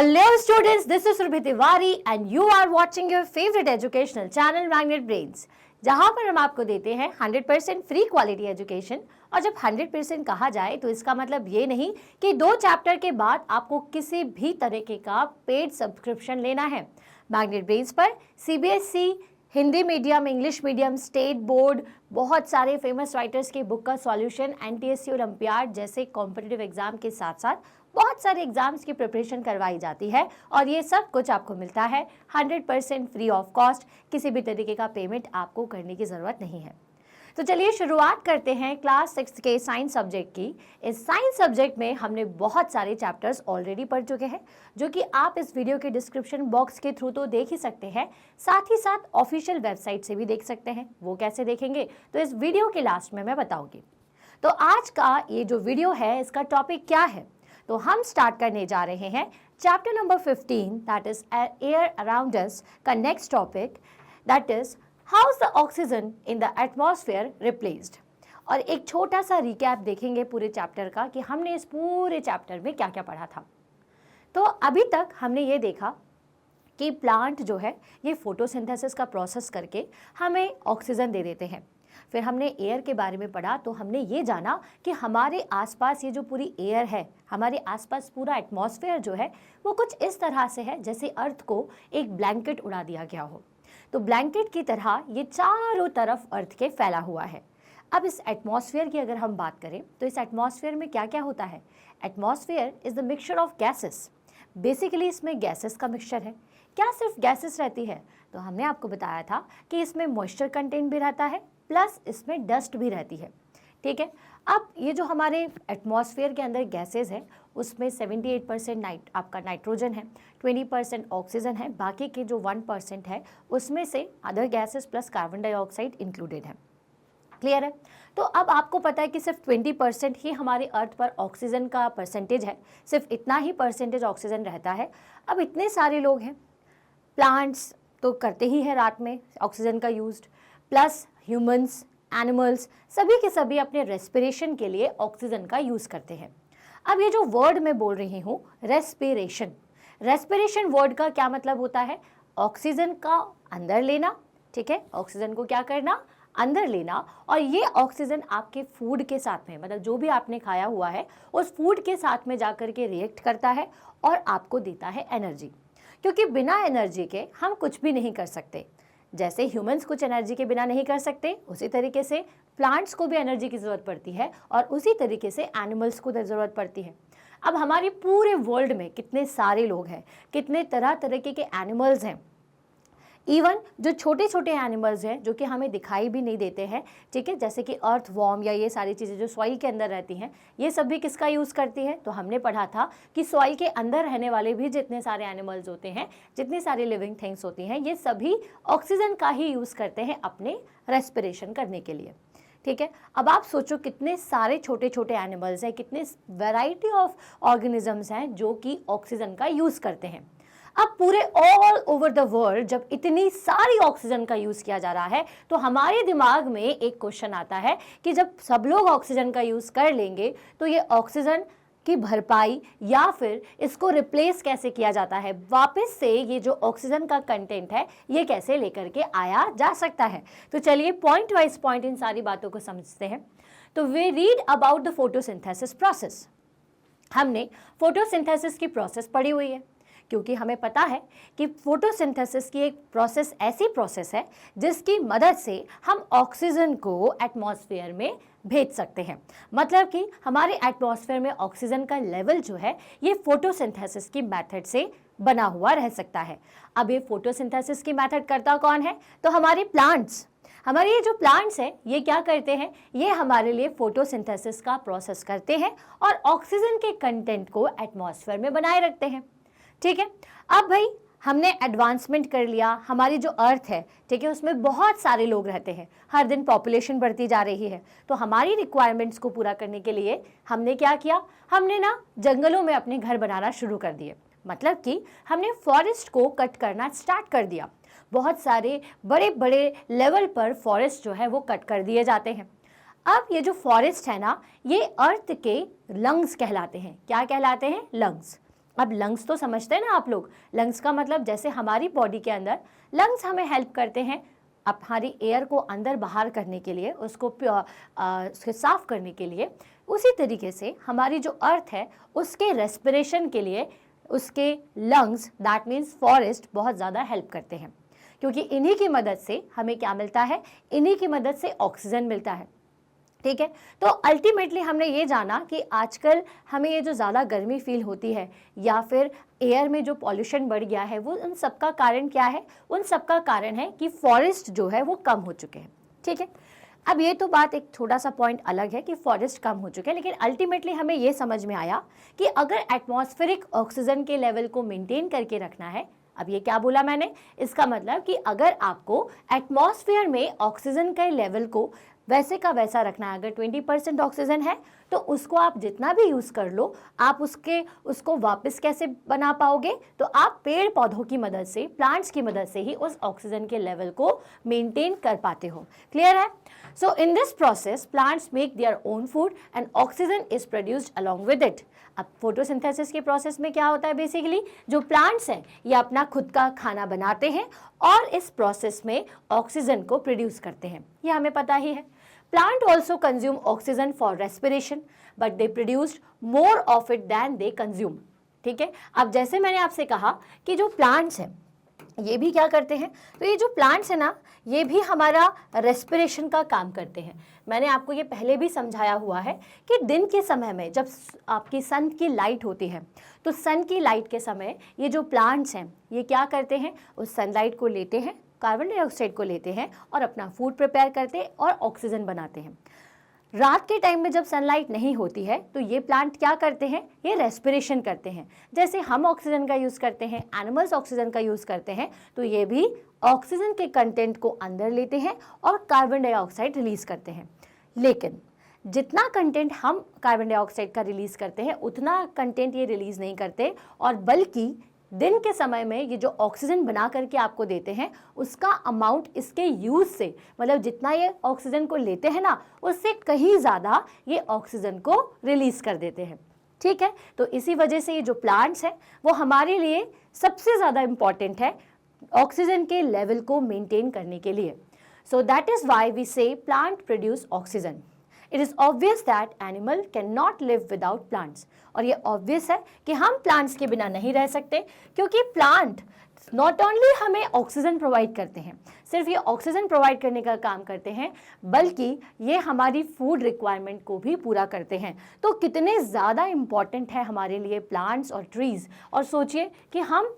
Hello students, this is Surbhi Tiwari and you are watching your favorite educational channel Magnet Brains, जहां पर हम आपको देते हैं 100% फ्री क्वालिटी एजुकेशन। और जब 100% कहा जाए तो इसका मतलब ये नहीं कि 2 चैप्टर के बाद आपको किसी भी तरीके का पेड सब्सक्रिप्शन लेना है। मैग्नेट ब्रेन्स पर CBSE, Hindi medium, English medium, state board, बहुत सारे फेमस राइटर्स की बुक का सॉल्यूशन, एनटीएससी ओलंपियाड जैसे कॉम्पिटिटिव एग्जाम के साथ साथ बहुत सारे एग्जाम्स की प्रिपरेशन करवाई जाती है और ये सब कुछ आपको मिलता है 100% फ्री ऑफ कॉस्ट। किसी भी तरीके का पेमेंट आपको करने की ज़रूरत नहीं है। तो चलिए शुरुआत करते हैं क्लास 6 के साइंस सब्जेक्ट की। इस साइंस सब्जेक्ट में हमने बहुत सारे चैप्टर्स ऑलरेडी पढ़ चुके हैं, जो कि आप इस वीडियो के डिस्क्रिप्शन बॉक्स के थ्रू तो देख ही सकते हैं, साथ ही साथ ऑफिशियल वेबसाइट से भी देख सकते हैं। वो कैसे देखेंगे तो इस वीडियो के लास्ट में मैं बताऊंगी। तो आज का ये जो वीडियो है इसका टॉपिक क्या है, तो हम स्टार्ट करने जा रहे हैं chapter number 15 that is air around us का next topic that is how is the oxygen in the atmosphere replaced. और एक छोटा सा रिकैप देखेंगे पूरे चैप्टर का कि हमने इस पूरे चैप्टर में क्या क्या पढ़ा था। तो अभी तक हमने ये देखा कि प्लांट जो है ये फोटोसिंथेसिस का प्रोसेस करके हमें ऑक्सीजन दे देते हैं। फिर हमने एयर के बारे में पढ़ा तो हमने ये जाना कि हमारे आसपास ये जो पूरी एयर है, हमारे आसपास पूरा एटमॉस्फेयर जो है वो कुछ इस तरह से है जैसे अर्थ को एक ब्लैंकेट उड़ा दिया गया हो। तो ब्लैंकेट की तरह ये चारों तरफ अर्थ के फैला हुआ है। अब इस एटमॉस्फेयर की अगर हम बात करें तो इस एटमॉस्फेयर में क्या क्या होता है। Atmosphere is the mixture of gases. Basically इसमें गैसेस का मिक्सचर है। क्या सिर्फ गैसेस रहती है? तो हमने आपको बताया था कि इसमें मॉइस्चर कंटेंट भी रहता है प्लस इसमें डस्ट भी रहती है। ठीक है, अब ये जो हमारे एटमॉस्फेयर के अंदर गैसेस है उसमें 78% आपका नाइट्रोजन है, 20% ऑक्सीजन है, बाकी के जो 1% है उसमें से other gases plus carbon dioxide included है। क्लियर है? तो अब आपको पता है कि सिर्फ 20% ही हमारे अर्थ पर ऑक्सीजन का परसेंटेज है, सिर्फ इतना ही परसेंटेज ऑक्सीजन रहता है। अब इतने सारे लोग हैं, प्लांट्स तो करते ही हैं रात में ऑक्सीजन का यूज, प्लस ह्यूमंस, एनिमल्स सभी के सभी अपने रेस्पिरेशन के लिए ऑक्सीजन का यूज़ करते हैं। अब ये जो वर्ड मैं बोल रही हूँ रेस्पिरेशन, रेस्पिरेशन वर्ड का क्या मतलब होता है? ऑक्सीजन का अंदर लेना। ठीक है, ऑक्सीजन को क्या करना? अंदर लेना। और ये ऑक्सीजन आपके फूड के साथ में, मतलब जो भी आपने खाया हुआ है उस फूड के साथ में जाकर के रिएक्ट करता है और आपको देता है एनर्जी। क्योंकि बिना एनर्जी के हम कुछ भी नहीं कर सकते। जैसे ह्यूमंस कुछ एनर्जी के बिना नहीं कर सकते, उसी तरीके से प्लांट्स को भी एनर्जी की ज़रूरत पड़ती है और उसी तरीके से एनिमल्स को ज़रूरत पड़ती है। अब हमारे पूरे वर्ल्ड में कितने सारे लोग हैं, कितने तरह तरीके के एनिमल्स हैं, इवन जो छोटे छोटे एनिमल्स हैं जो कि हमें दिखाई भी नहीं देते हैं। ठीक है, जैसे कि अर्थ वॉर्म या ये सारी चीज़ें जो सॉइल के अंदर रहती हैं, ये सब भी किसका यूज़ करती है? तो हमने पढ़ा था कि सॉइल के अंदर रहने वाले भी जितने सारे एनिमल्स होते हैं, जितनी सारी लिविंग थिंग्स होती हैं, ये सभी ऑक्सीजन का ही यूज़ करते हैं अपने रेस्पिरेशन करने के लिए। ठीक है, अब आप सोचो कितने सारे छोटे छोटे एनिमल्स हैं, कितने वैरायटी ऑफ ऑर्गेनिजम्स हैं जो कि ऑक्सीजन का यूज़ करते हैं। अब पूरे ऑल ओवर द वर्ल्ड जब इतनी सारी ऑक्सीजन का यूज़ किया जा रहा है तो हमारे दिमाग में एक क्वेश्चन आता है कि जब सब लोग ऑक्सीजन का यूज़ कर लेंगे तो ये ऑक्सीजन की भरपाई या फिर इसको रिप्लेस कैसे किया जाता है, वापस से ये जो ऑक्सीजन का कंटेंट है ये कैसे लेकर के आया जा सकता है। तो चलिए पॉइंट वाइज पॉइंट इन सारी बातों को समझते हैं। तो we read about the photosynthesis process. हमने फोटोसिंथेसिस की प्रोसेस पढ़ी हुई है क्योंकि हमें पता है कि फोटोसिंथेसिस की एक प्रोसेस ऐसी प्रोसेस है जिसकी मदद से हम ऑक्सीजन को एटमॉस्फेयर में भेज सकते हैं। मतलब कि हमारे एटमॉस्फेयर में ऑक्सीजन का लेवल जो है ये फोटोसिंथेसिस की मेथड से बना हुआ रह सकता है। अब ये फोटोसिंथेसिस की मेथड करता कौन है? तो हमारे प्लांट्स। हमारे ये जो प्लांट्स हैं ये क्या करते हैं? ये हमारे लिए फोटोसिंथेसिस का प्रोसेस करते हैं और ऑक्सीजन के कंटेंट को एटमॉस्फेयर में बनाए रखते हैं। ठीक है, अब भाई हमने एडवांसमेंट कर लिया, हमारी जो अर्थ है, ठीक है, उसमें बहुत सारे लोग रहते हैं, हर दिन पॉपुलेशन बढ़ती जा रही है। तो हमारी रिक्वायरमेंट्स को पूरा करने के लिए हमने क्या किया? हमने ना जंगलों में अपने घर बनाना शुरू कर दिए। मतलब कि हमने फॉरेस्ट को कट करना स्टार्ट कर दिया। बहुत सारे बड़े बड़े लेवल पर फॉरेस्ट जो है वो कट कर दिए जाते हैं। अब ये जो फॉरेस्ट है ना, ये अर्थ के लंग्स कहलाते हैं। क्या कहलाते हैं? लंग्स। अब लंग्स तो समझते हैं ना आप लोग, लंग्स का मतलब जैसे हमारी बॉडी के अंदर लंग्स हमें हेल्प करते हैं अब हमारी एयर को अंदर बाहर करने के लिए, उसको साफ करने के लिए, उसी तरीके से हमारी जो अर्थ है उसके रेस्पिरेशन के लिए उसके लंग्स दैट मीन्स फॉरेस्ट बहुत ज़्यादा हेल्प करते हैं, क्योंकि इन्हीं की मदद से हमें क्या मिलता है, इन्हीं की मदद से ऑक्सीजन मिलता है। ठीक है, तो अल्टीमेटली हमने ये जाना कि आजकल हमें ये जो ज़्यादा गर्मी फील होती है या फिर एयर में जो पॉल्यूशन बढ़ गया है, वो उन सब का कारण क्या है, उन सब का कारण है कि फॉरेस्ट जो है वो कम हो चुके हैं। ठीक है, अब ये तो बात एक थोड़ा सा पॉइंट अलग है कि फॉरेस्ट कम हो चुके हैं, लेकिन अल्टीमेटली हमें ये समझ में आया कि अगर एटमॉस्फेरिक ऑक्सीजन के लेवल को मेंटेन करके रखना है, अब ये क्या बोला मैंने, इसका मतलब कि अगर आपको एटमॉस्फेयर में ऑक्सीजन के लेवल को वैसे का वैसा रखना है, अगर 20% ऑक्सीजन है तो उसको आप जितना भी यूज़ कर लो, आप उसको वापस कैसे बना पाओगे, तो आप पेड़ पौधों की मदद से, प्लांट्स की मदद से ही उस ऑक्सीजन के लेवल को मेंटेन कर पाते हो। क्लियर है? So in this process plants make their own food and oxygen is produced along with it. अब फोटोसिंथेसिस के प्रोसेस में क्या होता है, बेसिकली जो प्लांट्स हैं ये अपना खुद का खाना बनाते हैं और इस प्रोसेस में ऑक्सीजन को प्रोड्यूस करते हैं, ये हमें पता ही है। Plant also consume oxygen for respiration but they produced more of it than they consume. ठीक है, अब जैसे मैंने आपसे कहा कि जो प्लांट्स हैं ये भी क्या करते हैं, तो ये जो प्लांट्स है ना ये भी हमारा रेस्पिरेशन का काम करते हैं। मैंने आपको ये पहले भी समझाया हुआ है कि दिन के समय में जब आपकी सन की लाइट होती है, तो सन की लाइट के समय ये जो प्लांट्स हैं ये क्या करते हैं, उस सनलाइट को लेते हैं, कार्बन डाइऑक्साइड को लेते हैं और अपना फूड प्रिपेयर करते हैं और ऑक्सीजन बनाते हैं। रात के टाइम में जब सनलाइट नहीं होती है तो ये प्लांट क्या करते हैं, ये रेस्पिरेशन करते हैं। जैसे हम ऑक्सीजन का यूज़ करते हैं, एनिमल्स ऑक्सीजन का यूज़ करते हैं, तो ये भी ऑक्सीजन के कंटेंट को अंदर लेते हैं और कार्बन डाइऑक्साइड रिलीज़ करते हैं। लेकिन जितना कंटेंट हम कार्बन डाइऑक्साइड का रिलीज़ करते हैं उतना कंटेंट ये रिलीज़ नहीं करते, और बल्कि दिन के समय में ये जो ऑक्सीजन बना करके आपको देते हैं उसका अमाउंट इसके यूज़ से, मतलब जितना ये ऑक्सीजन को लेते हैं ना उससे कहीं ज़्यादा ये ऑक्सीजन को रिलीज़ कर देते हैं। ठीक है, तो इसी वजह से ये जो प्लांट्स हैं वो हमारे लिए सबसे ज़्यादा इम्पॉर्टेंट है ऑक्सीजन के लेवल को मेंटेन करने के लिए। So that is why we say plant produce oxygen. It is obvious that animal can not live without plants, और ये ऑब्वियस है कि हम प्लांट्स के बिना नहीं रह सकते, क्योंकि प्लांट नॉट ओनली हमें ऑक्सीजन प्रोवाइड करते हैं, सिर्फ ये ऑक्सीजन प्रोवाइड करने का काम करते हैं, बल्कि ये हमारी फूड रिक्वायरमेंट को भी पूरा करते हैं। तो कितने ज़्यादा इम्पॉर्टेंट है हमारे लिए प्लांट्स और ट्रीज़, और सोचिए कि हम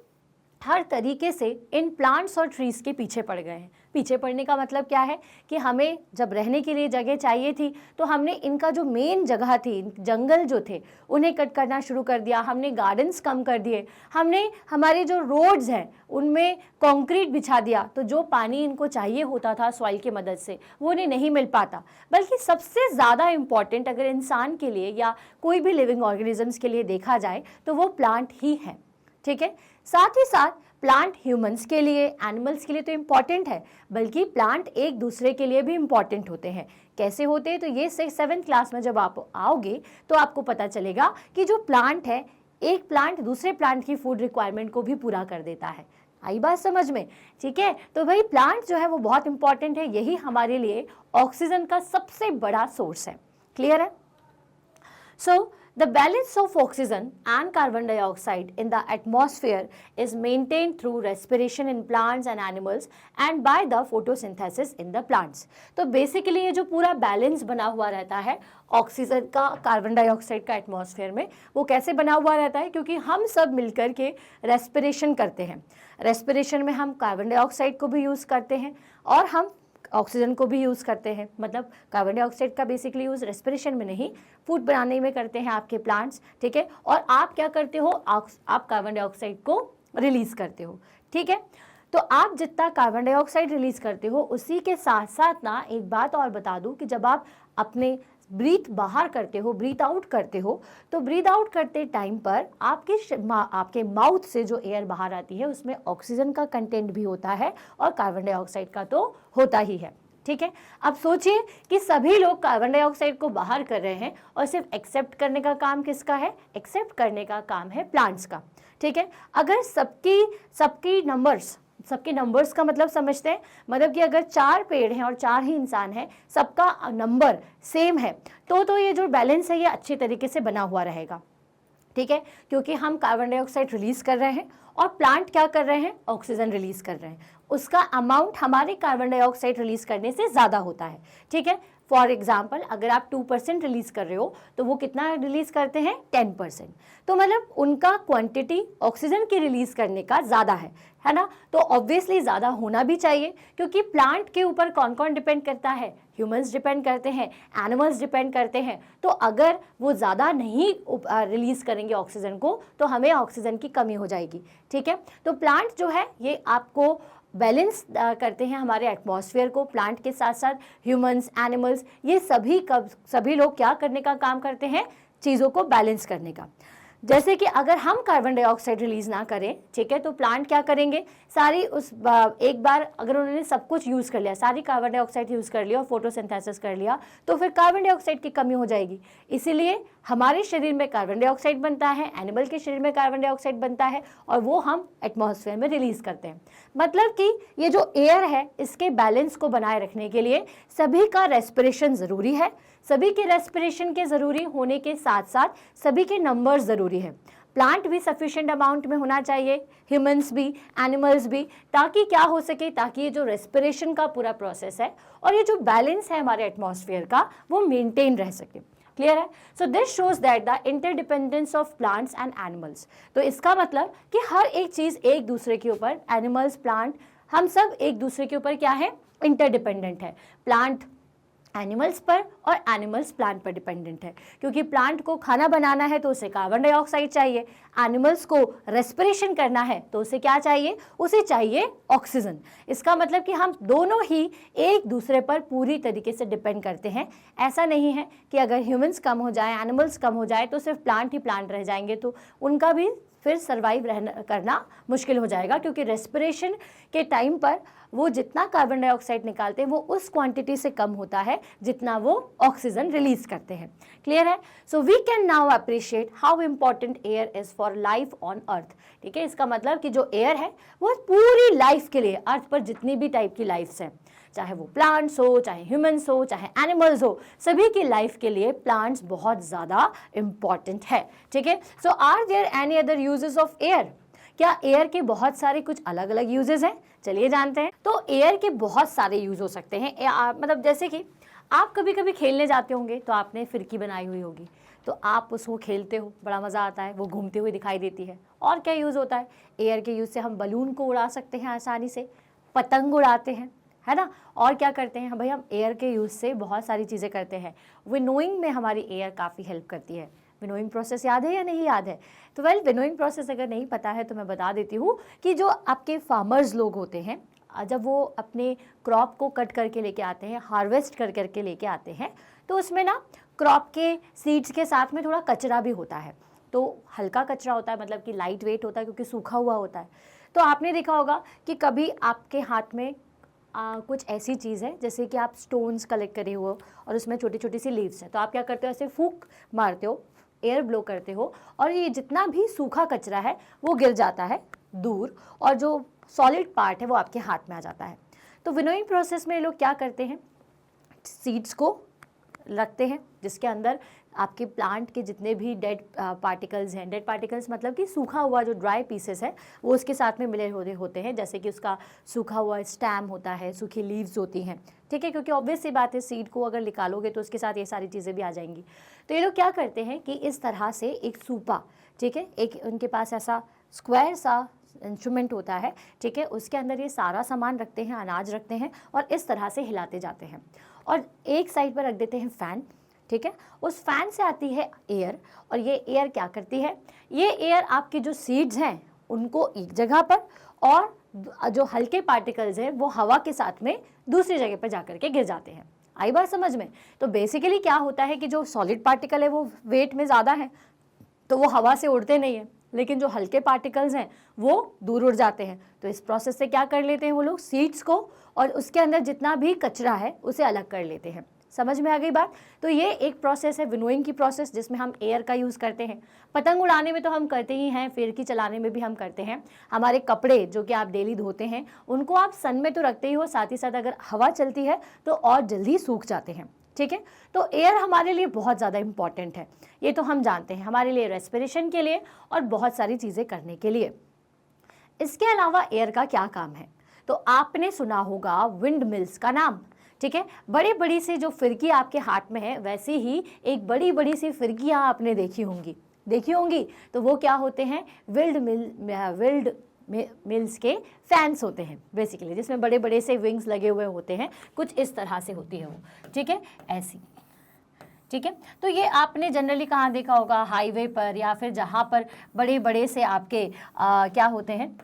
हर तरीके से इन प्लांट्स और ट्रीज़ के पीछे पड़ गए हैं। पीछे पड़ने का मतलब क्या है कि हमें जब रहने के लिए जगह चाहिए थी तो हमने इनका जो मेन जगह थी, जंगल जो थे उन्हें कट करना शुरू कर दिया, हमने गार्डन्स कम कर दिए, हमने हमारे जो रोड्स हैं उनमें कंक्रीट बिछा दिया, तो जो पानी इनको चाहिए होता था सॉइल की मदद से वो उन्हें नहीं मिल पाता। बल्कि सबसे ज़्यादा इम्पॉर्टेंट अगर इंसान के लिए या कोई भी लिविंग ऑर्गेनिजम्स के लिए देखा जाए तो वो प्लांट ही है। ठीक है, साथ ही साथ प्लांट ह्यूमंस के लिए, एनिमल्स के लिए तो इम्पॉर्टेंट है, बल्कि प्लांट एक दूसरे के लिए भी इम्पॉर्टेंट होते हैं। कैसे होते हैं, तो ये 7th क्लास में जब आप आओगे तो आपको पता चलेगा कि जो प्लांट है, एक प्लांट दूसरे प्लांट की फूड रिक्वायरमेंट को भी पूरा कर देता है। आई बात समझ में? ठीक है, तो भाई प्लांट जो है वो बहुत इंपॉर्टेंट है, यही हमारे लिए ऑक्सीजन का सबसे बड़ा सोर्स है। क्लियर है? सो the balance of oxygen and carbon dioxide in the atmosphere is maintained through respiration in plants and animals and by the photosynthesis in the plants. तो बेसिकली ये जो पूरा बैलेंस बना हुआ रहता है ऑक्सीजन का, कार्बन डाइऑक्साइड का एटमॉस्फेयर में, वो कैसे बना हुआ रहता है, क्योंकि हम सब मिलकर के रेस्पिरेशन करते हैं। रेस्पिरेशन में हम कार्बन डाइऑक्साइड को भी यूज़ करते हैं और हम ऑक्सीजन को भी यूज़ करते हैं। मतलब कार्बन डाइऑक्साइड का बेसिकली यूज़ रेस्पिरेशन में नहीं, फूड बनाने में करते हैं आपके प्लांट्स। ठीक है, और आप क्या करते हो, आप कार्बन डाइऑक्साइड को रिलीज़ करते हो। ठीक है, तो आप जितना कार्बन डाइऑक्साइड रिलीज़ करते हो उसी के साथ साथ ना एक बात और बता दूं कि जब आप अपने ब्रीथ बाहर करते हो, ब्रीथ आउट करते हो, तो ब्रीथ आउट करते टाइम पर आपके माउथ से जो एयर बाहर आती है उसमें ऑक्सीजन का कंटेंट भी होता है और कार्बन डाइऑक्साइड का तो होता ही है। ठीक है। अब सोचिए कि सभी लोग कार्बन डाइऑक्साइड को बाहर कर रहे हैं और सिर्फ एक्सेप्ट करने का काम किसका है? एक्सेप्ट करने का काम है प्लांट्स का, ठीक है। अगर सबकी नंबर्स का मतलब समझते हैं, मतलब कि अगर 4 पेड़ हैं और 4 ही इंसान हैं, सबका नंबर सेम है, तो ये जो बैलेंस है ये अच्छे तरीके से बना हुआ रहेगा, ठीक है। क्योंकि हम कार्बन डाइऑक्साइड रिलीज कर रहे हैं और प्लांट क्या कर रहे हैं? ऑक्सीजन रिलीज कर रहे हैं। उसका अमाउंट हमारे कार्बन डाइऑक्साइड रिलीज करने से ज़्यादा होता है, ठीक है। फॉर एग्जाम्पल, अगर आप 2% रिलीज कर रहे हो तो वो कितना रिलीज करते हैं? 10%। तो मतलब उनका क्वांटिटी ऑक्सीजन की रिलीज करने का ज़्यादा है ना। तो ऑब्वियसली ज़्यादा होना भी चाहिए, क्योंकि प्लांट के ऊपर कौन कौन डिपेंड करता है? ह्यूमंस डिपेंड करते हैं, एनिमल्स डिपेंड करते हैं। तो अगर वो ज़्यादा नहीं रिलीज करेंगे ऑक्सीजन को, तो हमें ऑक्सीजन की कमी हो जाएगी, ठीक है। तो प्लांट जो है ये आपको बैलेंस करते हैं हमारे एटमॉस्फेयर को। प्लांट के साथ साथ ह्यूमंस, एनिमल्स, ये सभी लोग क्या करने का काम करते हैं? चीज़ों को बैलेंस करने का। जैसे कि अगर हम कार्बन डाइऑक्साइड रिलीज ना करें, ठीक है, तो प्लांट क्या करेंगे? सारी एक बार अगर उन्होंने सब कुछ यूज़ कर लिया, सारी कार्बन डाइऑक्साइड यूज़ कर लिया और फोटोसिंथेसिस कर लिया, तो फिर कार्बन डाइऑक्साइड की कमी हो जाएगी। इसीलिए हमारे शरीर में कार्बन डाइऑक्साइड बनता है, एनिमल के शरीर में कार्बन डाइऑक्साइड बनता है और वो हम एटमॉस्फेयर में रिलीज करते हैं। मतलब कि ये जो एयर है, इसके बैलेंस को बनाए रखने के लिए सभी का रेस्पिरेशन ज़रूरी है। सभी के रेस्पिरेशन के ज़रूरी होने के साथ साथ सभी के नंबर्स ज़रूरी है। प्लांट भी सफिशिएंट अमाउंट में होना चाहिए, ह्यूमंस भी, एनिमल्स भी, ताकि क्या हो सके? ताकि ये जो रेस्पिरेशन का पूरा प्रोसेस है और ये जो बैलेंस है हमारे एटमॉस्फेयर का, वो मेंटेन रह सके। क्लियर है? So this shows that the interdependence of plants and animals. तो इसका मतलब कि हर एक चीज़ एक दूसरे के ऊपर, एनिमल्स, प्लांट, हम सब एक दूसरे के ऊपर क्या है? इंटरडिपेंडेंट है। प्लांट एनिमल्स पर और एनिमल्स प्लांट पर डिपेंडेंट है, क्योंकि प्लांट को खाना बनाना है तो उसे कार्बन डाइऑक्साइड चाहिए, एनिमल्स को रेस्पिरेशन करना है तो उसे क्या चाहिए? उसे चाहिए ऑक्सीजन। इसका मतलब कि हम दोनों ही एक दूसरे पर पूरी तरीके से डिपेंड करते हैं। ऐसा नहीं है कि अगर ह्यूमंस कम हो जाए, एनिमल्स कम हो जाए तो सिर्फ प्लांट ही प्लांट रह जाएंगे, तो उनका भी फिर सर्वाइव करना मुश्किल हो जाएगा, क्योंकि रेस्पिरेशन के टाइम पर वो जितना कार्बन डाइऑक्साइड निकालते हैं वो उस क्वांटिटी से कम होता है जितना वो ऑक्सीजन रिलीज करते हैं। क्लियर है? So we can now appreciate how important air is for life on earth. ठीक है, इसका मतलब कि जो एयर है वो पूरी लाइफ के लिए, अर्थ पर जितनी भी टाइप की लाइफ्स हैं, चाहे वो प्लांट्स हो, चाहे ह्यूमंस हो, चाहे एनिमल्स हो, सभी की लाइफ के लिए प्लांट्स बहुत ज़्यादा इम्पॉर्टेंट है। ठीक है, so are there any other uses of air? क्या एयर के बहुत सारे कुछ अलग अलग यूजेस हैं? चलिए जानते हैं। तो एयर के बहुत सारे यूज हो सकते हैं। मतलब जैसे कि आप कभी कभी खेलने जाते होंगे तो आपने फिरकी बनाई हुई होगी, तो आप उसको खेलते हो, बड़ा मज़ा आता है, वो घूमती हुई दिखाई देती है। और क्या यूज़ होता है? एयर के यूज़ से हम बलून को उड़ा सकते हैं आसानी से, पतंग उड़ाते हैं, है ना। और क्या करते हैं भाई, हम एयर के यूज़ से बहुत सारी चीज़ें करते हैं। विनोइंग में हमारी एयर काफ़ी हेल्प करती है। विनोइंग प्रोसेस याद है या नहीं याद है? तो विनोइंग प्रोसेस अगर नहीं पता है तो मैं बता देती हूँ कि जो आपके फार्मर्स लोग होते हैं, जब वो अपने क्रॉप को कट करके लेके आते हैं, हार्वेस्ट कर करके लेके आते हैं, तो उसमें ना क्रॉप के सीड्स के साथ में थोड़ा कचरा भी होता है। तो हल्का कचरा होता है, मतलब कि लाइट वेट होता है, क्योंकि सूखा हुआ होता है। तो आपने देखा होगा कि कभी आपके हाथ में कुछ ऐसी चीज़ है जैसे कि आप स्टोन्स कलेक्ट करे हो और उसमें छोटी छोटी सी लीव्स हैं, तो आप क्या करते हो, ऐसे फूंक मारते हो, एयर ब्लो करते हो, और ये जितना भी सूखा कचरा है वो गिर जाता है दूर, और जो सॉलिड पार्ट है वो आपके हाथ में आ जाता है। तो विनोइंग प्रोसेस में लोग क्या करते हैं, सीड्स को रखते हैं जिसके अंदर आपके प्लांट के जितने भी डेड पार्टिकल्स हैं, डेड पार्टिकल्स मतलब कि सूखा हुआ जो ड्राई पीसेस है वो उसके साथ में मिले होते हैं, जैसे कि उसका सूखा हुआ स्टैम होता है, सूखी लीव्स होती हैं। ठीक है, क्योंकि ऑब्वियस सी बात है, सीड को अगर निकालोगे तो उसके साथ ये सारी चीज़ें भी आ जाएंगी। तो ये लोग क्या करते हैं कि इस तरह से एक सूपा, ठीक है, एक उनके पास ऐसा स्क्वायर सा इंस्ट्रूमेंट होता है, ठीक है, उसके अंदर ये सारा सामान रखते हैं, अनाज रखते हैं, और इस तरह से हिलाते जाते हैं, और एक साइड पर रख देते हैं फ़ैन। ठीक है, उस फैन से आती है एयर, और ये एयर क्या करती है, ये एयर आपके जो सीड्स हैं उनको एक जगह पर, और जो हल्के पार्टिकल्स हैं वो हवा के साथ में दूसरी जगह पर जाकर के गिर जाते हैं। आई बात समझ में? तो बेसिकली क्या होता है कि जो सॉलिड पार्टिकल है वो वेट में ज़्यादा है, तो वो हवा से उड़ते नहीं है, लेकिन जो हल्के पार्टिकल्स हैं वो दूर उड़ जाते हैं। तो इस प्रोसेस से क्या कर लेते हैं वो लोग, सीड्स को और उसके अंदर जितना भी कचरा है उसे अलग कर लेते हैं। समझ में आ गई बात? तो ये एक प्रोसेस है विनोइंग की प्रोसेस, जिसमें हम एयर का यूज़ करते हैं। पतंग उड़ाने में तो हम करते ही हैं, फिरकी चलाने में भी हम करते हैं। हमारे कपड़े जो कि आप डेली धोते हैं उनको आप सन में तो रखते ही हो, साथ ही साथ अगर हवा चलती है तो और जल्दी सूख जाते हैं। ठीक है, तो एयर हमारे लिए बहुत ज़्यादा इम्पॉर्टेंट है, ये तो हम जानते हैं, हमारे लिए रेस्पिरेशन के लिए और बहुत सारी चीज़ें करने के लिए। इसके अलावा एयर का क्या काम है? तो आपने सुना होगा विंड मिल्स का नाम। ठीक है, बड़ी बड़ी सी जो फिरकी आपके हाथ में है वैसी ही एक बड़ी बड़ी सी फिरकियाँ आपने देखी होंगी। तो वो क्या होते हैं, विंड मिल्स के फैंस होते हैं बेसिकली, जिसमें बड़े बड़े से विंग्स लगे हुए होते हैं, कुछ इस तरह से होती है वो। ठीक है, ऐसी। ठीक है, तो ये आपने जनरली कहाँ देखा होगा, हाईवे पर या फिर जहाँ पर बड़े बड़े से आपके क्या होते हैं,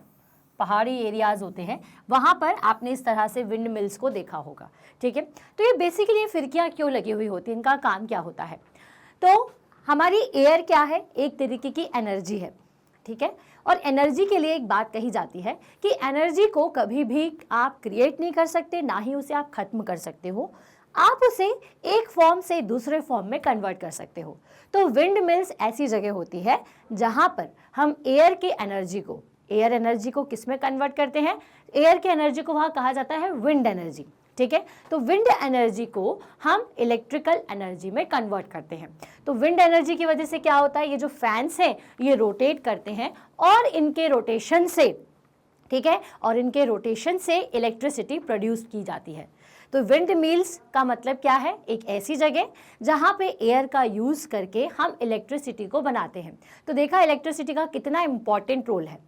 पहाड़ी एरियाज़ होते हैं, वहाँ पर आपने इस तरह से विंड मिल्स को देखा होगा। ठीक है, तो ये बेसिकली फिरकियाँ क्यों लगी हुई होती हैं, इनका काम क्या होता है? तो हमारी एयर क्या है, एक तरीके की एनर्जी है। ठीक है, और एनर्जी के लिए एक बात कही जाती है कि एनर्जी को कभी भी आप क्रिएट नहीं कर सकते, ना ही उसे आप खत्म कर सकते हो, आप उसे एक फॉर्म से दूसरे फॉर्म में कन्वर्ट कर सकते हो। तो विंड मिल्स ऐसी जगह होती है जहाँ पर हम एयर एनर्जी को किस में कन्वर्ट करते हैं, एयर की एनर्जी को वहाँ कहा जाता है विंड एनर्जी। ठीक है, तो विंड एनर्जी को हम इलेक्ट्रिकल एनर्जी में कन्वर्ट करते हैं। तो विंड एनर्जी की वजह से क्या होता है, ये जो फैंस हैं ये रोटेट करते हैं और इनके रोटेशन से, ठीक है, और इनके रोटेशन से इलेक्ट्रिसिटी प्रोड्यूस की जाती है। तो विंड मिल्स का मतलब क्या है, एक ऐसी जगह जहाँ पे एयर का यूज़ करके हम इलेक्ट्रिसिटी को बनाते हैं। तो देखा इलेक्ट्रिसिटी का कितना इंपॉर्टेंट रोल है।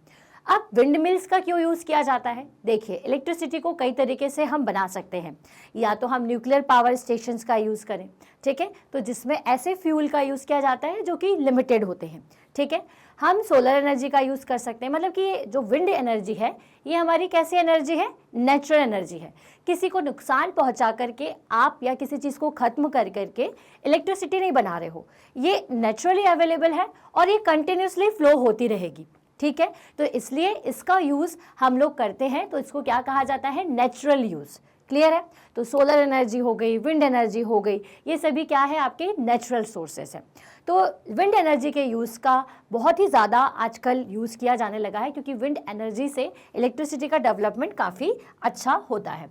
अब विंड मिल्स का क्यों यूज़ किया जाता है? देखिए, इलेक्ट्रिसिटी को कई तरीके से हम बना सकते हैं, या तो हम न्यूक्लियर पावर स्टेशंस का यूज़ करें। ठीक है, तो जिसमें ऐसे फ्यूल का यूज़ किया जाता है जो कि लिमिटेड होते हैं। ठीक है, हम सोलर एनर्जी का यूज़ कर सकते हैं, मतलब कि ये जो विंड एनर्जी है ये हमारी कैसी एनर्जी है, नेचुरल एनर्जी है। किसी को नुकसान पहुंचा करके आप या किसी चीज़ को ख़त्म कर करके इलेक्ट्रिसिटी नहीं बना रहे हो, ये नेचुरली अवेलेबल है और ये कंटिन्यूसली फ्लो होती रहेगी। ठीक है, तो इसलिए इसका यूज़ हम लोग करते हैं, तो इसको क्या कहा जाता है, नेचुरल यूज़। क्लियर है? तो सोलर एनर्जी हो गई, विंड एनर्जी हो गई, ये सभी क्या है, आपके नेचुरल सोर्सेस हैं। तो विंड एनर्जी के यूज़ का बहुत ही ज़्यादा आजकल यूज़ किया जाने लगा है, क्योंकि विंड एनर्जी से इलेक्ट्रिसिटी का डेवलपमेंट काफ़ी अच्छा होता है।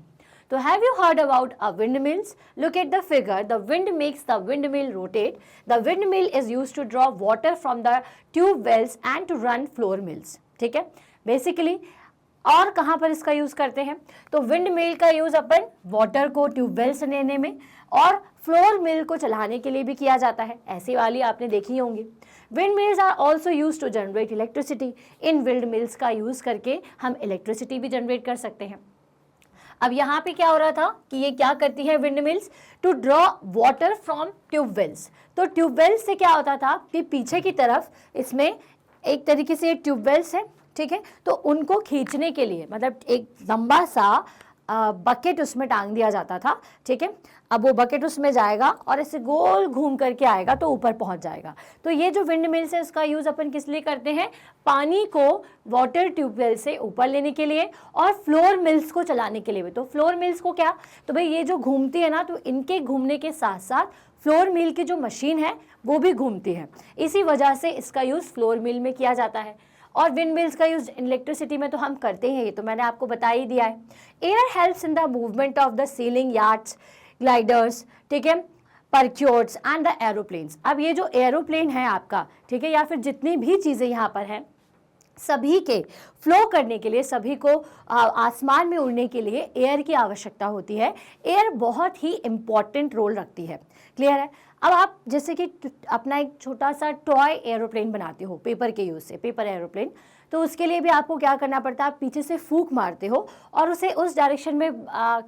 So have you heard about a windmills? Look at the figure. The wind makes the windmill rotate. The windmill is used to draw water from the tube wells and to run floor mills. ठीक है, basically और कहाँ पर इसका use करते हैं, तो wind mill का यूज़ अपन वाटर को ट्यूब वेल से लेने में और फ्लोर मिल को चलाने के लिए भी किया जाता है। ऐसी वाली आपने देखी होंगी। Windmills are also use to generate electricity. इन विंड मिल्स का यूज़ करके हम इलेक्ट्रिसिटी भी जनरेट कर सकते हैं। अब यहाँ पे क्या हो रहा था कि ये क्या करती है windmills, to draw water from tubewells. तो ट्यूबवेल्स से क्या होता था कि पीछे की तरफ इसमें एक तरीके से ट्यूबवेल्स है, ठीक है, तो उनको खींचने के लिए मतलब एक लंबा सा बकेट उसमें टांग दिया जाता था। ठीक है, अब वो बकेट उसमें जाएगा और ऐसे गोल घूम करके आएगा तो ऊपर पहुंच जाएगा। तो ये जो विंड मिल्स है इसका यूज़ अपन किस लिए करते हैं, पानी को वाटर ट्यूबवेल से ऊपर लेने के लिए और फ्लोर मिल्स को चलाने के लिए भी। तो फ्लोर मिल्स को क्या, तो भाई ये जो घूमती है ना, तो इनके घूमने के साथ साथ फ्लोर मिल की जो मशीन है वो भी घूमती है, इसी वजह से इसका यूज़ फ्लोर मिल में किया जाता है। और विंड मिल्स का यूज इलेक्ट्रिसिटी में तो हम करते हैं, ये तो मैंने आपको बता ही दिया है। Air helps in the movement of the sailing yachts, gliders, ठीक है, परक्योट्स एंड द एरोप्लेन्स। अब ये जो एरोप्लेन है आपका, ठीक है, या फिर जितनी भी चीज़ें यहाँ पर हैं, सभी के फ्लो करने के लिए, सभी को आसमान में उड़ने के लिए एयर की आवश्यकता होती है। एयर बहुत ही इम्पॉर्टेंट रोल रखती है। क्लियर है? अब आप जैसे कि अपना एक छोटा सा टॉय एरोप्लेन बनाते हो पेपर के यूज़ से, पेपर एरोप्लेन, तो उसके लिए भी आपको क्या करना पड़ता है, आप पीछे से फूंक मारते हो और उसे उस डायरेक्शन में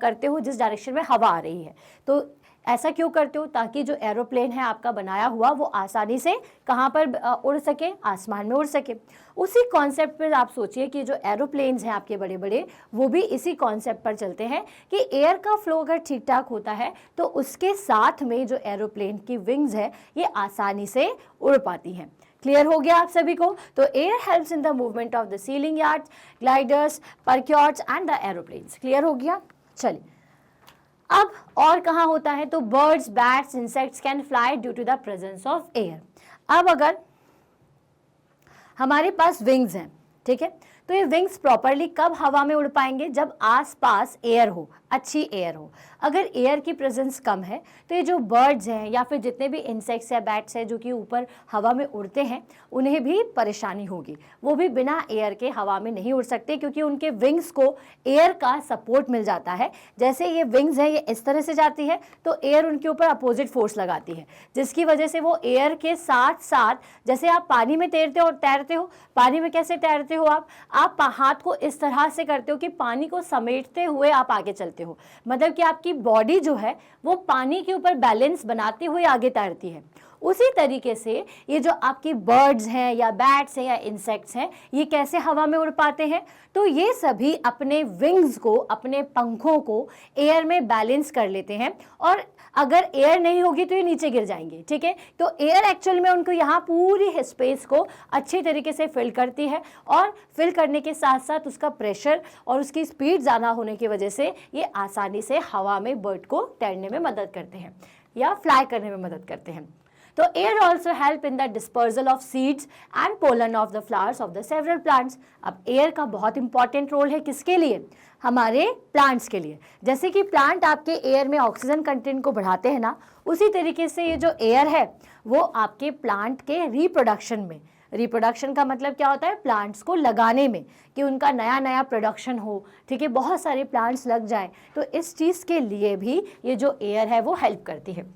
करते हो जिस डायरेक्शन में हवा आ रही है। तो ऐसा क्यों करते हो, ताकि जो एरोप्लेन है आपका बनाया हुआ वो आसानी से कहाँ पर उड़ सके, आसमान में उड़ सके। उसी कॉन्सेप्ट पर आप सोचिए कि जो एरोप्लेन्स हैं आपके बड़े बड़े, वो भी इसी कॉन्सेप्ट पर चलते हैं कि एयर का फ्लो अगर ठीक ठाक होता है तो उसके साथ में जो एरोप्लेन की विंग्स है ये आसानी से उड़ पाती हैं। क्लियर हो गया आप सभी को? तो air helps in the movement of the sailing yachts, gliders, parachutes and the aeroplanes. Clear हो गया? चलिए, अब और कहाँ होता है? तो birds, bats, insects can fly due to the presence of air. अब अगर हमारे पास विंग्स हैं, ठीक है, तो ये विंग्स प्रॉपरली कब हवा में उड़ पाएंगे? जब आसपास एयर हो, अच्छी एयर हो। अगर एयर की प्रेजेंस कम है तो ये जो बर्ड्स हैं या फिर जितने भी इंसेक्ट्स या बैट्स हैं जो कि ऊपर हवा में उड़ते हैं, उन्हें भी परेशानी होगी। वो भी बिना एयर के हवा में नहीं उड़ सकते, क्योंकि उनके विंग्स को एयर का सपोर्ट मिल जाता है। जैसे ये विंग्स है, ये इस तरह से जाती है तो एयर उनके ऊपर अपोजिट फोर्स लगाती है, जिसकी वजह से वो एयर के साथ साथ, जैसे आप पानी में तैरते हो, पानी में कैसे तैरते हो आप हाथ को इस तरह से करते हो कि पानी को समेटते हुए आप आगे चलते हो, मतलब कि आपकी बॉडी जो है वो पानी के ऊपर बैलेंस बनाते हुए आगे तैरती है। उसी तरीके से ये जो आपकी बर्ड्स हैं या बैट्स हैं या इंसेक्ट्स हैं, ये कैसे हवा में उड़ पाते हैं? तो ये सभी अपने विंग्स को, अपने पंखों को एयर में बैलेंस कर लेते हैं, और अगर एयर नहीं होगी तो ये नीचे गिर जाएंगे, ठीक है। तो एयर एक्चुअल में उनको यहाँ पूरी स्पेस को अच्छी तरीके से फिल करती है, और फिल करने के साथ साथ उसका प्रेशर और उसकी स्पीड ज़्यादा होने की वजह से ये आसानी से हवा में बर्ड को तैरने में मदद करते हैं या फ्लाई करने में मदद करते हैं। तो air also help in the dispersal of seeds and pollen of the flowers of the several plants. अब एयर का बहुत इंपॉर्टेंट रोल है, किसके लिए? हमारे प्लांट्स के लिए। जैसे कि प्लांट आपके एयर में ऑक्सीजन कंटेंट को बढ़ाते हैं ना, उसी तरीके से ये जो एयर है वो आपके प्लांट के रिप्रोडक्शन में, रिप्रोडक्शन का मतलब क्या होता है? प्लांट्स को लगाने में, कि उनका नया नया प्रोडक्शन हो, ठीक है, बहुत सारे प्लांट्स लग जाएं, तो इस चीज़ के लिए भी ये जो एयर है वो हेल्प करती है।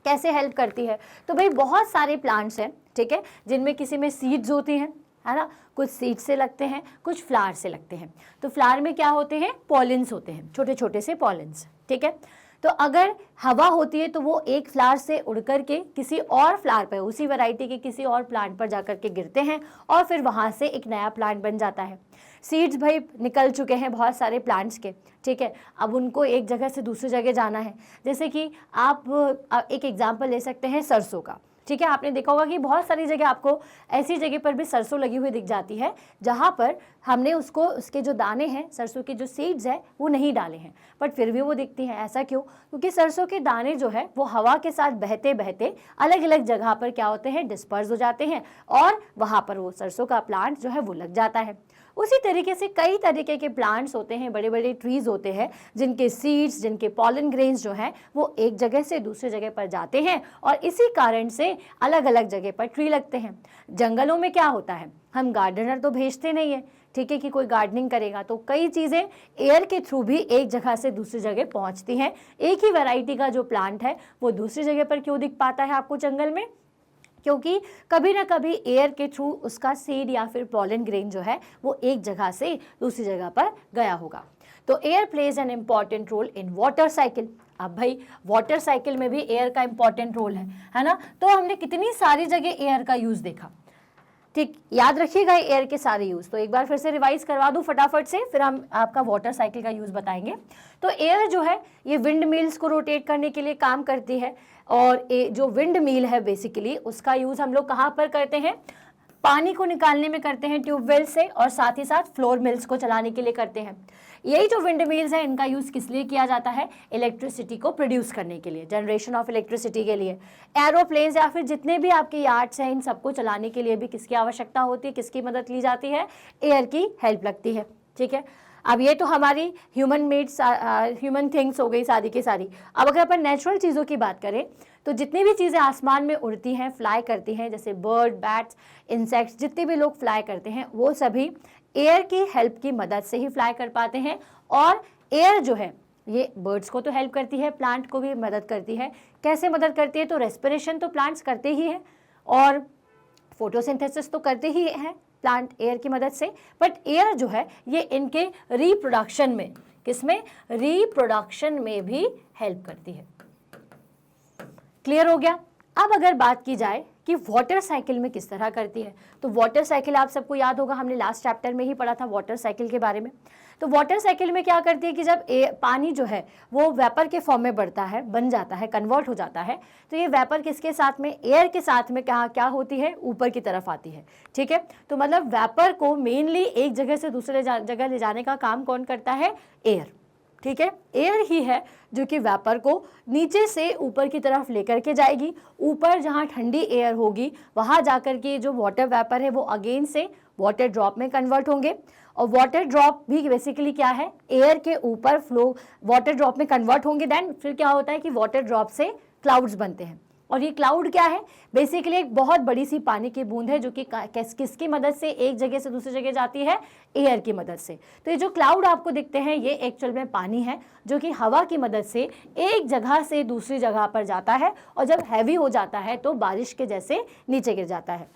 कैसे हेल्प करती है? तो भाई बहुत सारे प्लांट्स हैं, ठीक है, जिनमें किसी में सीड्स होती हैं, है ना, कुछ सीड से लगते हैं, कुछ फ्लावर से लगते हैं। तो फ्लावर में क्या होते हैं? पॉलिन्स होते हैं, छोटे छोटे से पॉलिन्स, ठीक है। तो अगर हवा होती है तो वो एक फ्लावर से उड़ करके किसी और फ्लावर पर, उसी वैरायटी के किसी और प्लांट पर जाकर के गिरते हैं, और फिर वहाँ से एक नया प्लांट बन जाता है। सीड्स भाई निकल चुके हैं बहुत सारे प्लांट्स के, ठीक है, अब उनको एक जगह से दूसरी जगह जाना है। जैसे कि आप एक एग्जांपल ले सकते हैं सरसों का, ठीक है। आपने देखा होगा कि बहुत सारी जगह आपको ऐसी जगह पर भी सरसों लगी हुई दिख जाती है, जहाँ पर हमने उसको, उसके जो दाने हैं, सरसों के जो सीड्स हैं वो नहीं डाले हैं, बट फिर भी वो दिखती हैं। ऐसा क्यों? क्योंकि सरसों के दाने जो है वो हवा के साथ बहते बहते अलग अलग जगह पर क्या होते हैं? डिस्पर्स हो जाते हैं, और वहाँ पर वो सरसों का प्लांट जो है वो लग जाता है। उसी तरीके से कई तरीके के प्लांट्स होते हैं, बड़े बड़े ट्रीज होते हैं, जिनके सीड्स, जिनके पॉलन ग्रेन्स जो हैं वो एक जगह से दूसरी जगह पर जाते हैं, और इसी कारण से अलग अलग जगह पर ट्री लगते हैं। जंगलों में क्या होता है? हम गार्डनर तो भेजते नहीं है, ठीक है, कि कोई गार्डनिंग करेगा, तो कई चीज़ें एयर के थ्रू भी एक जगह से दूसरी जगह पहुंचती हैं। एक ही वैरायटी का जो प्लांट है वो दूसरी जगह पर क्यों दिख पाता है आपको जंगल में? क्योंकि कभी ना कभी एयर के थ्रू उसका सीड या फिर पॉलन ग्रेन जो है वो एक जगह से दूसरी जगह पर गया होगा। तो air plays an important role in water cycle. अब भाई वाटर साइकिल में भी एयर का इम्पॉर्टेंट रोल है ना। तो हमने कितनी सारी जगह एयर का यूज़ देखा, ठीक, याद रखिएगा एयर के सारे यूज़। तो एक बार फिर से रिवाइज करवा दूं फटाफट से, फिर हम आपका वाटर साइकिल का यूज़ बताएंगे। तो एयर जो है ये विंड मिल्स को रोटेट करने के लिए काम करती है, और जो विंड मिल है बेसिकली उसका यूज़ हम लोग कहाँ पर करते हैं? पानी को निकालने में करते हैं ट्यूबवेल से, और साथ ही साथ फ्लोर मिल्स को चलाने के लिए करते हैं। यही जो विंड मिल्स है इनका यूज़ किस लिए किया जाता है? इलेक्ट्रिसिटी को प्रोड्यूस करने के लिए, जनरेशन ऑफ इलेक्ट्रिसिटी के लिए। एरोप्लेन्स या फिर जितने भी आपके यार्ड्स हैं, इन सबको चलाने के लिए भी किसकी आवश्यकता होती है? किसकी मदद ली जाती है? एयर की हेल्प लगती है, ठीक है। अब ये तो हमारी ह्यूमन थिंग्स हो गई सारी की सारी। अब अगर अपन नेचुरल चीज़ों की बात करें तो जितनी भी चीज़ें आसमान में उड़ती हैं, फ्लाई करती हैं, जैसे बर्ड, बैट्स, इंसेक्ट्स, जितने भी लोग फ्लाई करते हैं वो सभी एयर की हेल्प की मदद से ही फ्लाई कर पाते हैं। और एयर जो है ये बर्ड्स को तो हेल्प करती है, प्लांट को भी मदद करती है। कैसे मदद करती है? तो रेस्पिरेशन तो प्लांट्स करते ही हैं, और फोटोसिंथेसिस तो करते ही हैं प्लांट एयर की मदद से। बट एयर जो है ये इनके रिप्रोडक्शन में, किसमें? रिप्रोडक्शन में भी हेल्प करती है। क्लियर हो गया? अब अगर बात की जाए कि वाटर साइकिल में किस तरह करती है। तो वाटर साइकिल आप सबको याद होगा, हमने लास्ट चैप्टर में ही पढ़ा था वाटर साइकिल के बारे में। तो वाटर साइकिल में क्या करती है कि जब पानी जो है वो वेपर के फॉर्म में बढ़ता है, बन जाता है, कन्वर्ट हो जाता है, तो ये वेपर किसके साथ में, एयर के साथ में क्या होती है, ऊपर की तरफ आती है। ठीक है, तो मतलब वेपर को मेनली एक जगह से दूसरे जगह ले जाने का काम कौन करता है, एयर। ठीक है, एयर ही है जो कि वेपर को नीचे से ऊपर की तरफ लेकर के जाएगी। ऊपर जहाँ ठंडी एयर होगी वहाँ जाकर के जो वाटर वेपर है वो अगेन से वाटर ड्रॉप में कन्वर्ट होंगे। और वाटर ड्रॉप भी बेसिकली क्या है, एयर के ऊपर फ्लो वाटर ड्रॉप में कन्वर्ट होंगे। देन फिर क्या होता है कि वाटर ड्रॉप से क्लाउड्स बनते हैं। और ये क्लाउड क्या है, बेसिकली एक बहुत बड़ी सी पानी की बूंद है जो कि किसकी मदद से एक जगह से दूसरी जगह जाती है, एयर की मदद से। तो ये जो क्लाउड आपको दिखते हैं ये एक्चुअल में पानी है जो कि हवा की मदद से एक जगह से दूसरी जगह पर जाता है और जब हैवी हो जाता है तो बारिश के जैसे नीचे गिर जाता है।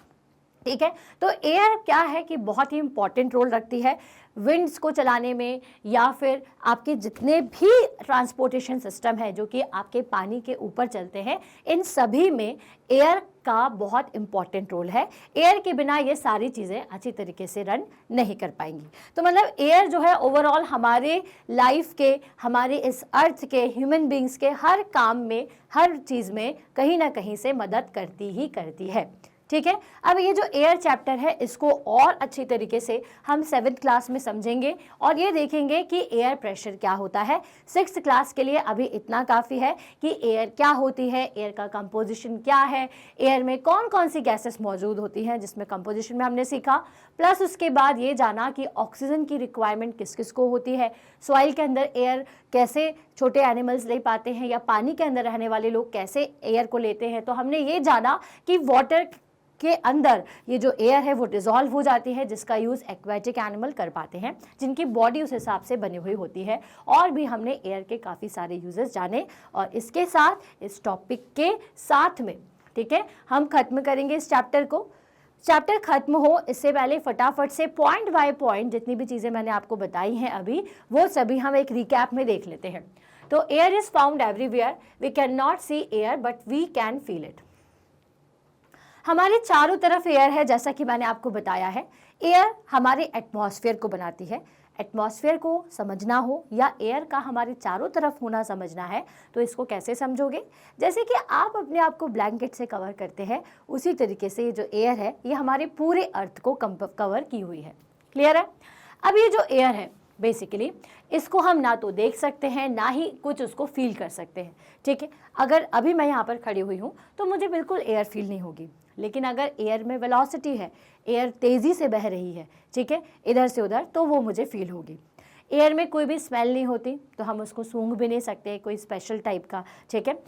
ठीक है, तो एयर क्या है कि बहुत ही इंपॉर्टेंट रोल रखती है विंड्स को चलाने में, या फिर आपके जितने भी ट्रांसपोर्टेशन सिस्टम है जो कि आपके पानी के ऊपर चलते हैं, इन सभी में एयर का बहुत इंपॉर्टेंट रोल है। एयर के बिना ये सारी चीज़ें अच्छी तरीके से रन नहीं कर पाएंगी। तो मतलब एयर जो है ओवरऑल हमारे लाइफ के, हमारे इस अर्थ के, ह्यूमन बींग्स के हर काम में, हर चीज़ में कहीं ना कहीं से मदद करती ही करती है। ठीक है, अब ये जो एयर चैप्टर है इसको और अच्छी तरीके से हम 7th क्लास में समझेंगे और ये देखेंगे कि एयर प्रेशर क्या होता है। 6th क्लास के लिए अभी इतना काफ़ी है कि एयर क्या होती है, एयर का कंपोजिशन क्या है, एयर में कौन कौन सी गैसेस मौजूद होती हैं जिसमें कंपोजिशन में हमने सीखा, प्लस उसके बाद ये जाना कि ऑक्सीजन की रिक्वायरमेंट किस किस को होती है, सॉइल के अंदर एयर कैसे छोटे एनिमल्स ले पाते हैं या पानी के अंदर रहने वाले लोग कैसे एयर को लेते हैं। तो हमने ये जाना कि वाटर के अंदर ये जो एयर है वो डिसॉल्व हो जाती है, जिसका यूज़ एक्वेटिक एनिमल कर पाते हैं जिनकी बॉडी उस हिसाब से बनी हुई होती है। और भी हमने एयर के काफ़ी सारे यूजेस जाने और इसके साथ इस टॉपिक के साथ में, ठीक है, हम खत्म करेंगे इस चैप्टर को। चैप्टर खत्म हो इससे पहले फटाफट से पॉइंट बाय पॉइंट जितनी भी चीज़ें मैंने आपको बताई हैं अभी, वो सभी हम एक रिकैप में देख लेते हैं। तो air is found everywhere, we can not see air but we can feel it. हमारे चारों तरफ एयर है, जैसा कि मैंने आपको बताया है। एयर हमारे एटमॉस्फेयर को बनाती है। एटमॉस्फेयर को समझना हो या एयर का हमारे चारों तरफ होना समझना है तो इसको कैसे समझोगे, जैसे कि आप अपने आप को ब्लैंकेट से कवर करते हैं उसी तरीके से ये जो एयर है ये हमारे पूरे अर्थ को कवर की हुई है। क्लियर है? अब ये जो एयर है बेसिकली इसको हम ना तो देख सकते हैं ना ही कुछ उसको फील कर सकते हैं। ठीक है, अगर अभी मैं यहाँ पर खड़ी हुई हूँ तो मुझे बिल्कुल एयर फील नहीं होगी, लेकिन अगर एयर में वेलोसिटी है, एयर तेज़ी से बह रही है, ठीक है, इधर से उधर, तो वो मुझे फील होगी। एयर में कोई भी स्मेल नहीं होती तो हम उसको सूंघ भी नहीं सकते कोई स्पेशल टाइप का। ठीक है,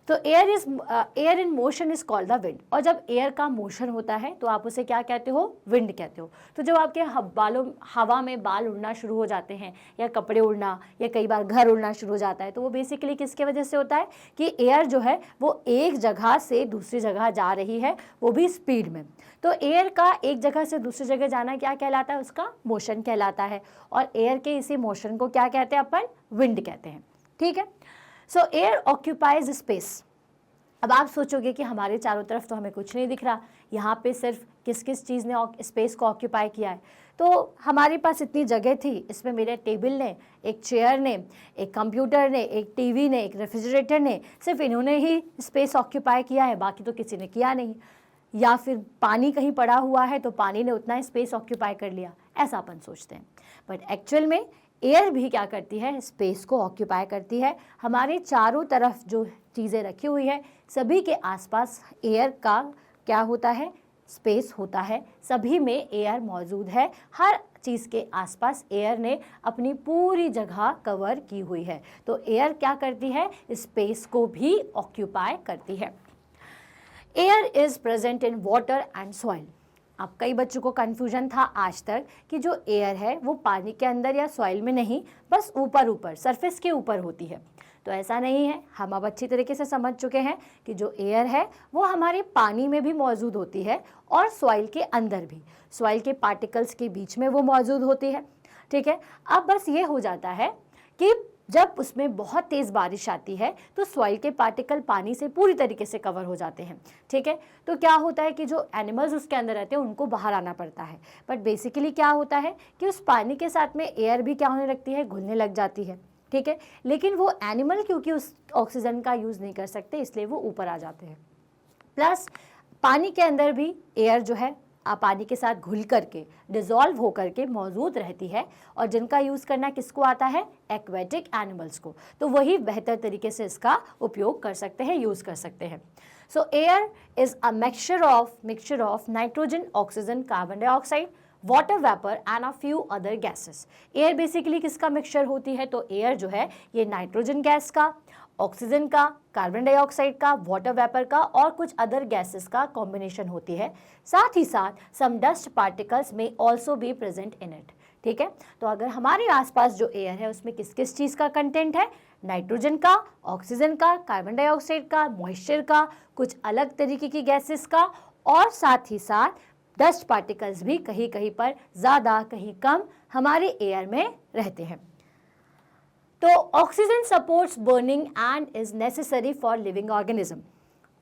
तो air in motion is called the wind. और जब एयर का मोशन होता है तो आप उसे क्या कहते हो, विंड कहते हो। तो जब आपके हवा में बाल उड़ना शुरू हो जाते हैं या कपड़े उड़ना या कई बार घर उड़ना शुरू हो जाता है तो वो बेसिकली किसके वजह से होता है कि एयर जो है वो एक जगह से दूसरी जगह जा रही है, वो भी स्पीड में। तो एयर का एक जगह से दूसरी जगह जाना क्या कहलाता है, उसका मोशन कहलाता है। और एयर के इसी मोशन को क्या कहते हैं अपन, विंड कहते हैं। ठीक है, सो एयर ऑक्यूपाइज स्पेस। अब आप सोचोगे कि हमारे चारों तरफ तो हमें कुछ नहीं दिख रहा, यहाँ पे सिर्फ किस किस चीज़ ने स्पेस को ऑक्यूपाई किया है। तो हमारे पास इतनी जगह थी, इसमें मेरे टेबल ने, एक चेयर ने, एक कंप्यूटर ने, एक टीवी ने, एक रेफ्रिजरेटर ने, सिर्फ इन्होंने ही स्पेस ऑक्यूपाई किया है, बाकी तो किसी ने किया नहीं। या फिर पानी कहीं पड़ा हुआ है तो पानी ने उतना स्पेस ऑक्यूपाई कर लिया, ऐसा अपन सोचते हैं। बट एक्चुअल में एयर भी क्या करती है, स्पेस को ऑक्यूपाई करती है। हमारे चारों तरफ जो चीज़ें रखी हुई है सभी के आसपास एयर का क्या होता है, स्पेस होता है। सभी में एयर मौजूद है, हर चीज़ के आसपास एयर ने अपनी पूरी जगह कवर की हुई है। तो एयर क्या करती है, स्पेस को भी ऑक्यूपाई करती है। Air is present in water and soil. अब कई बच्चों को कन्फ्यूजन था आज तक कि जो एयर है वो पानी के अंदर या सॉइल में नहीं, बस ऊपर ऊपर सरफेस के ऊपर होती है। तो ऐसा नहीं है, हम अब अच्छी तरीके से समझ चुके हैं कि जो एयर है वो हमारे पानी में भी मौजूद होती है और सॉइल के अंदर भी, सॉइल के पार्टिकल्स के बीच में वो मौजूद होती है। ठीक है, अब बस ये हो जाता है कि जब उसमें बहुत तेज़ बारिश आती है तो सॉइल के पार्टिकल पानी से पूरी तरीके से कवर हो जाते हैं, ठीक है। तो क्या होता है कि जो एनिमल्स उसके अंदर रहते हैं उनको बाहर आना पड़ता है, बट बेसिकली क्या होता है कि उस पानी के साथ में एयर भी क्या होने लगती है, घुलने लग जाती है, ठीक है। लेकिन वो एनिमल क्योंकि उस ऑक्सीजन का यूज़ नहीं कर सकते इसलिए वो ऊपर आ जाते हैं। प्लस पानी के अंदर भी एयर जो है पानी के साथ घुल करके डिज़ोल्व हो करके मौजूद रहती है, और जिनका यूज़ करना किसको आता है, एक्वेटिक एनिमल्स को। तो वही बेहतर तरीके से इसका उपयोग कर सकते हैं, यूज़ कर सकते हैं। सो air is a mixture of nitrogen, oxygen, carbon dioxide, water vapour and a few other gases. Air basically किसका मिक्सचर होती है, तो एयर जो है ये नाइट्रोजन गैस का, ऑक्सीजन का, कार्बन डाइऑक्साइड का, वाटर वेपर का और कुछ अदर गैसेस का कॉम्बिनेशन होती है। साथ ही साथ सम डस्ट पार्टिकल्स में also be present in it, ठीक है। तो अगर हमारे आसपास जो एयर है उसमें किस किस चीज़ का कंटेंट है, नाइट्रोजन का, ऑक्सीजन का, कार्बन डाइऑक्साइड का, मॉइस्चर का, कुछ अलग तरीके की गैसेस का, और साथ ही साथ डस्ट पार्टिकल्स भी कहीं कहीं पर ज़्यादा कहीं कम हमारे एयर में रहते हैं। तो oxygen supports burning and is necessary for living organism.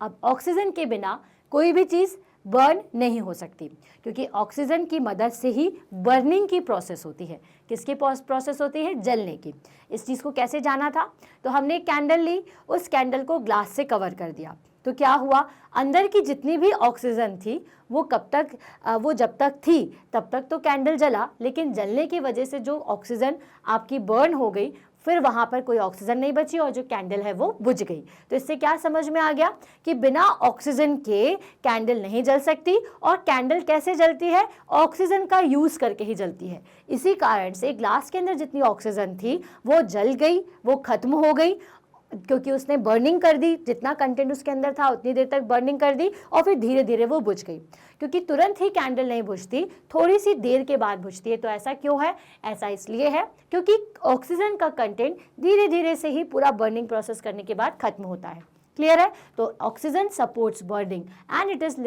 अब ऑक्सीजन के बिना कोई भी चीज़ बर्न नहीं हो सकती, क्योंकि ऑक्सीजन की मदद से ही बर्निंग की प्रोसेस होती है। किसकी प्रोसेस होती है, जलने की। इस चीज़ को कैसे जाना था, तो हमने कैंडल ली, उस कैंडल को ग्लास से कवर कर दिया, तो क्या हुआ, अंदर की जितनी भी ऑक्सीजन थी वो जब तक थी तब तक तो कैंडल जला, लेकिन जलने की वजह से जो ऑक्सीजन आपकी बर्न हो गई, फिर वहाँ पर कोई ऑक्सीजन नहीं बची और जो कैंडल है वो बुझ गई। तो इससे क्या समझ में आ गया कि बिना ऑक्सीजन के कैंडल नहीं जल सकती, और कैंडल कैसे जलती है, ऑक्सीजन का यूज़ करके ही जलती है। इसी कारण से ग्लास के अंदर जितनी ऑक्सीजन थी वो जल गई, वो खत्म हो गई, क्योंकि उसने बर्निंग कर दी, जितना कंटेंट उसके अंदर था उतनी देर तक बर्निंग कर दी, और फिर धीरे धीरे वो बुझ गई। क्योंकि तुरंत ही कैंडल नहीं बुझती, थोड़ी सी देर के बाद बुझती है। तो ऐसा क्यों है, ऐसा इसलिए है क्योंकि ऑक्सीजन का कंटेंट धीरे धीरे से ही पूरा बर्निंग प्रोसेस करने के बाद खत्म होता है। क्लियर है। तो oxygen supports burning and it is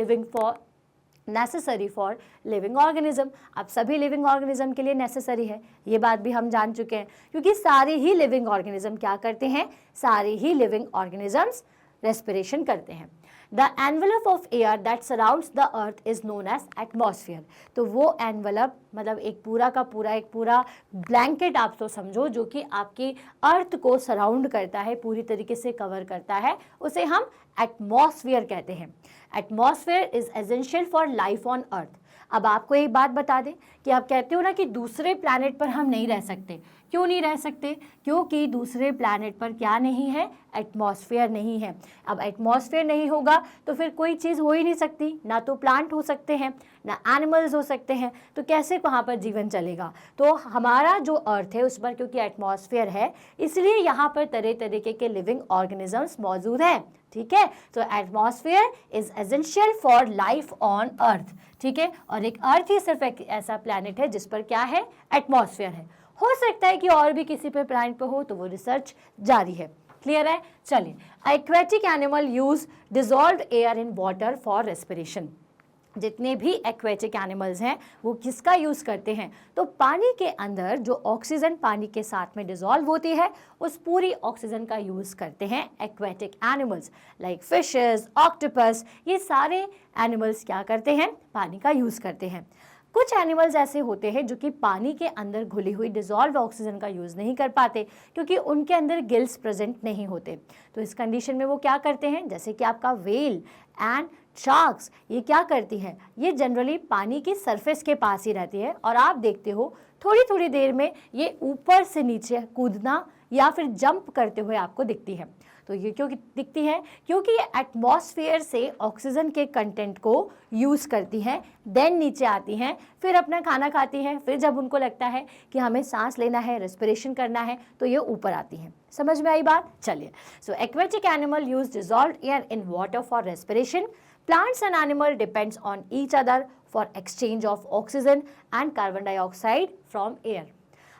necessary for living organism. अब सभी लिविंग ऑर्गेनिज्म के लिए नेसेसरी है, ये बात भी हम जान चुके हैं, क्योंकि सारे ही लिविंग ऑर्गेनिज्म क्या करते हैं, सारे ही लिविंग ऑर्गेनिजम्स रेस्पिरेशन करते हैं। The envelope of air that surrounds the earth is known as atmosphere. तो वो एनवलप मतलब एक पूरा का पूरा एक पूरा ब्लैंकेट आप तो समझो, जो कि आपकी अर्थ को सराउंड करता है, पूरी तरीके से कवर करता है, उसे हम एटमॉस्फेयर कहते हैं। Atmosphere is essential for life on अर्थ। अब आपको एक बात बता दें कि आप कहते हो ना कि दूसरे प्लैनेट पर हम नहीं रह सकते। क्यों नहीं रह सकते, क्योंकि दूसरे प्लैनेट पर क्या नहीं है, एटमॉस्फेयर नहीं है। अब एटमॉस्फेयर नहीं होगा तो फिर कोई चीज़ हो ही नहीं सकती, ना तो प्लांट हो सकते हैं, ना एनिमल्स हो सकते हैं, तो कैसे वहाँ पर जीवन चलेगा। तो हमारा जो अर्थ है उस पर क्योंकि एटमॉस्फेयर है, इसलिए यहाँ पर तरह तरीके के लिविंग ऑर्गेनिजम्स मौजूद हैं, ठीक है। तो atmosphere is essential for life on earth, ठीक है। और एक अर्थ ही सिर्फ एक ऐसा प्लैनेट है जिस पर क्या है, एटमॉस्फेयर है। हो सकता है कि और भी किसी पे प्लैनेट पे हो, तो वो रिसर्च जारी है। क्लियर है। चलिए, aquatic animal use dissolved air in water for respiration. जितने भी एक्वेटिक एनिमल्स हैं वो किसका यूज़ करते हैं, तो पानी के अंदर जो ऑक्सीजन पानी के साथ में डिजॉल्व होती है उस पूरी ऑक्सीजन का यूज़ करते हैं aquatic animals, like fishes, octopus. ये सारे एनिमल्स क्या करते हैं, पानी का यूज़ करते हैं। कुछ एनिमल्स ऐसे होते हैं जो कि पानी के अंदर घुली हुई डिजॉल्व ऑक्सीजन का यूज़ नहीं कर पाते, क्योंकि उनके अंदर गिल्स प्रेजेंट नहीं होते। तो इस कंडीशन में वो क्या करते हैं, जैसे कि आपका वेल एंड शार्क्स, ये क्या करती है, ये जनरली पानी की सरफेस के पास ही रहती है, और आप देखते हो थोड़ी थोड़ी देर में ये ऊपर से नीचे कूदना या फिर जंप करते हुए आपको दिखती है। तो ये क्यों दिखती है, क्योंकि ये एटमॉस्फेयर से ऑक्सीजन के कंटेंट को यूज़ करती हैं, देन नीचे आती हैं, फिर अपना खाना खाती हैं, फिर जब उनको लगता है कि हमें सांस लेना है, रेस्पिरेशन करना है, तो ये ऊपर आती हैं। समझ में आई बात। चलिए, so aquatic animal use dissolved air in water for respiration. Plants and animal depends on each other for exchange of oxygen and carbon dioxide from air.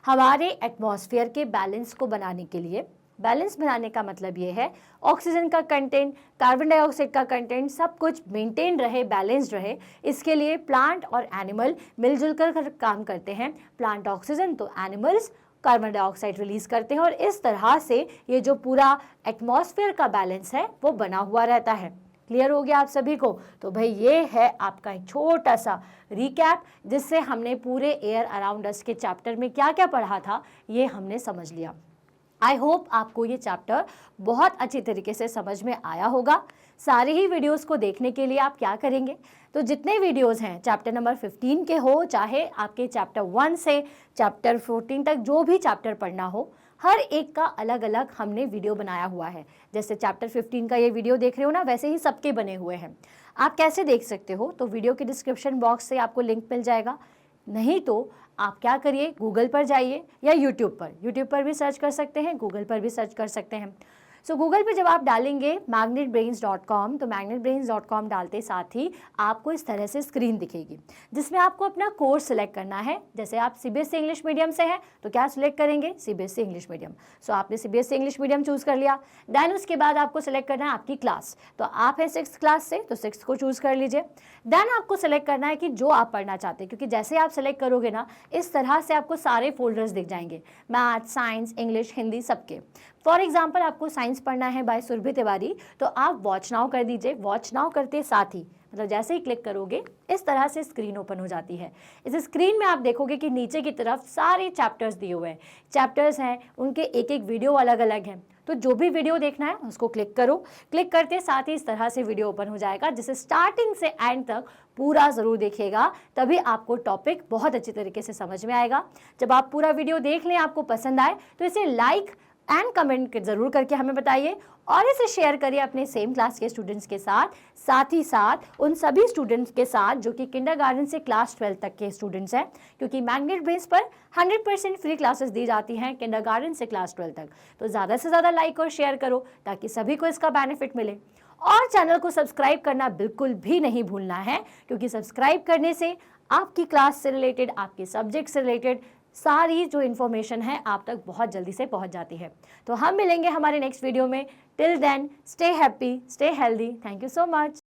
हमारे एटमॉस्फेयर के बैलेंस को बनाने के लिए, बैलेंस बनाने का मतलब ये है ऑक्सीजन का कंटेंट, कार्बन डाइऑक्साइड का कंटेंट सब कुछ मेंटेन रहे, बैलेंस्ड रहे, इसके लिए प्लांट और एनिमल मिलजुल कर काम करते हैं। प्लांट ऑक्सीजन तो एनिमल्स कार्बन डाइऑक्साइड रिलीज करते हैं और इस तरह से ये जो पूरा एटमॉस्फेयर का बैलेंस है वो बना हुआ रहता है। क्लियर हो गया आप सभी को? तो भाई ये है आपका एक छोटा सा रिकैप जिससे हमने पूरे एयर अराउंड अस के चैप्टर में क्या क्या पढ़ा था ये हमने समझ लिया। आई होप आपको ये चैप्टर बहुत अच्छी तरीके से समझ में आया होगा। सारे ही वीडियोस को देखने के लिए आप क्या करेंगे, तो जितने वीडियोस हैं चैप्टर नंबर 15 के हो चाहे आपके चैप्टर 1 से चैप्टर 14 तक जो भी चैप्टर पढ़ना हो, हर एक का अलग अलग हमने वीडियो बनाया हुआ है। जैसे चैप्टर 15 का ये वीडियो देख रहे हो ना, वैसे ही सबके बने हुए हैं। आप कैसे देख सकते हो, तो वीडियो के डिस्क्रिप्शन बॉक्स से आपको लिंक मिल जाएगा। नहीं तो आप क्या करिए, गूगल पर जाइए या यूट्यूब पर भी सर्च कर सकते हैं, गूगल पर भी सर्च कर सकते हैं। सो गूगल पे जब आप डालेंगे magnetbrains.com, तो magnetbrains.com डालते साथ ही आपको इस तरह से स्क्रीन दिखेगी जिसमें आपको अपना कोर्स सिलेक्ट करना है। जैसे आप सीबीएसई इंग्लिश मीडियम से हैं तो क्या सिलेक्ट करेंगे, सीबीएसई इंग्लिश मीडियम। सो आपने सीबीएसई इंग्लिश मीडियम चूज़ कर लिया। देन उसके बाद आपको सिलेक्ट करना है आपकी क्लास, तो आप हैं 6th क्लास से तो 6th को चूज़ कर लीजिए। देन आपको सिलेक्ट करना है कि जो आप पढ़ना चाहते हैं, क्योंकि जैसे आप सिलेक्ट करोगे ना इस तरह से आपको सारे फोल्डर्स दिख जाएंगे, मैथ, साइंस, इंग्लिश, हिंदी सबके। फॉर एग्जाम्पल आपको साइंस पढ़ना है बाय सुरभि तिवारी, तो आप वॉच नाउ कर दीजिए। वॉच नाउ करते साथ ही मतलब जैसे ही क्लिक करोगे इस तरह से स्क्रीन ओपन हो जाती है। इस स्क्रीन में आप देखोगे कि नीचे की तरफ सारे चैप्टर्स दिए हुए हैं। चैप्टर्स हैं, उनके एक एक वीडियो अलग अलग हैं, तो जो भी वीडियो देखना है उसको क्लिक करो। क्लिक करते साथ ही इस तरह से वीडियो ओपन हो जाएगा, जिसे स्टार्टिंग से एंड तक पूरा ज़रूर देखिएगा, तभी आपको टॉपिक बहुत अच्छी तरीके से समझ में आएगा। जब आप पूरा वीडियो देख लें, आपको पसंद आए तो इसे लाइक एंड कमेंट ज़रूर करके हमें बताइए और इसे शेयर करिए अपने सेम क्लास के स्टूडेंट्स के साथ ही साथ उन सभी स्टूडेंट्स के साथ जो कि किंडरगार्टन से क्लास 12 तक के स्टूडेंट्स हैं, क्योंकि मैग्नेट ब्रेन्स पर 100% फ्री क्लासेस दी जाती हैं किंडरगार्टन से क्लास 12 तक। तो ज़्यादा से ज़्यादा लाइक और शेयर करो ताकि सभी को इसका बेनिफिट मिले। और चैनल को सब्सक्राइब करना बिल्कुल भी नहीं भूलना है, क्योंकि सब्सक्राइब करने से आपकी क्लास से रिलेटेड, आपके सब्जेक्ट से रिलेटेड सारी जो इन्फॉर्मेशन है आप तक बहुत जल्दी से पहुंच जाती है। तो हम मिलेंगे हमारे नेक्स्ट वीडियो में। Till then stay happy, stay healthy. Thank you so much.